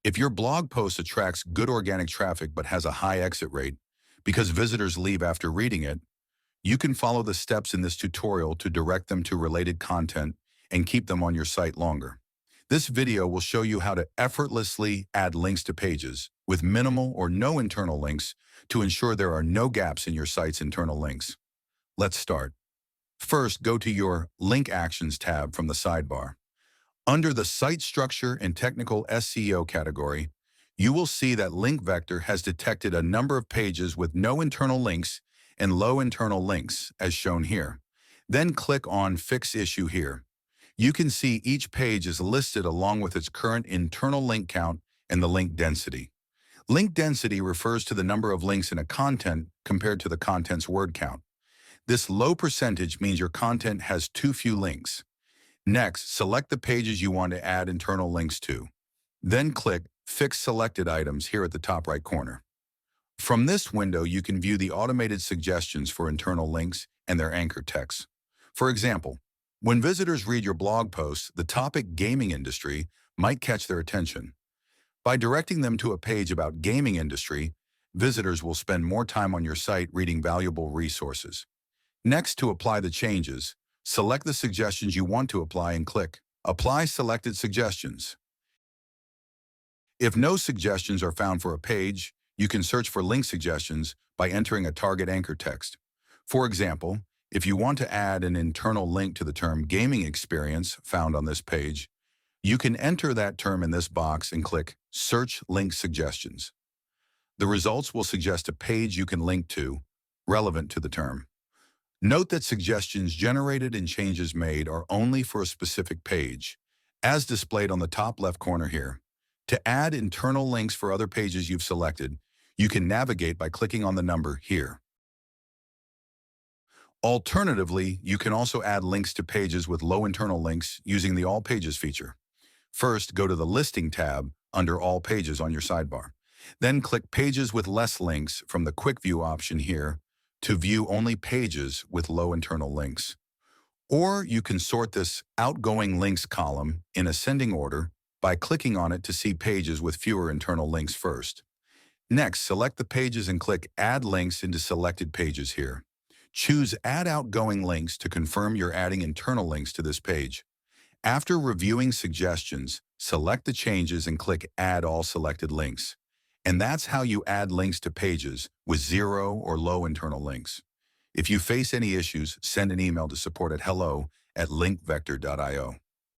If your blog post attracts good organic traffic but has a high exit rate because visitors leave after reading it, you can follow the steps in this tutorial to direct them to related content and keep them on your site longer. This video will show you how to effortlessly add links to pages with minimal or no internal links to ensure there are no gaps in your site's internal links. Let's start. First, go to your Link Actions tab from the sidebar. Under the Site Structure and Technical SEO category, you will see that Link Vector has detected a number of pages with no internal links and low internal links, as shown here. Then click on Fix Issue here. You can see each page is listed along with its current internal link count and the link density. Link density refers to the number of links in a content compared to the content's word count. This low percentage means your content has too few links. Next, select the pages you want to add internal links to. Then click Fix Selected Items here at the top right corner. From this window, you can view the automated suggestions for internal links and their anchor text. For example, when visitors read your blog post, the topic gaming industry might catch their attention. By directing them to a page about gaming industry, visitors will spend more time on your site reading valuable resources. Next, to apply the changes, select the suggestions you want to apply and click Apply Selected Suggestions. If no suggestions are found for a page, you can search for link suggestions by entering a target anchor text. For example, if you want to add an internal link to the term gaming experience found on this page, you can enter that term in this box and click Search Link Suggestions. The results will suggest a page you can link to, relevant to the term. Note that suggestions generated and changes made are only for a specific page, as displayed on the top left corner here. To add internal links for other pages you've selected, you can navigate by clicking on the number here. Alternatively, you can also add links to pages with low internal links using the All Pages feature. First, go to the Listing tab under All Pages on your sidebar. Then click Pages with Less Links from the Quick View option here to view only pages with low internal links. Or you can sort this Outgoing Links column in ascending order by clicking on it to see pages with fewer internal links first. Next, select the pages and click Add Links into Selected Pages here. Choose Add Outgoing Links to confirm you're adding internal links to this page. After reviewing suggestions, select the changes and click Add All Selected Links. And that's how you add links to pages with zero or low internal links. If you face any issues, send an email to support@hello@linkvector.io.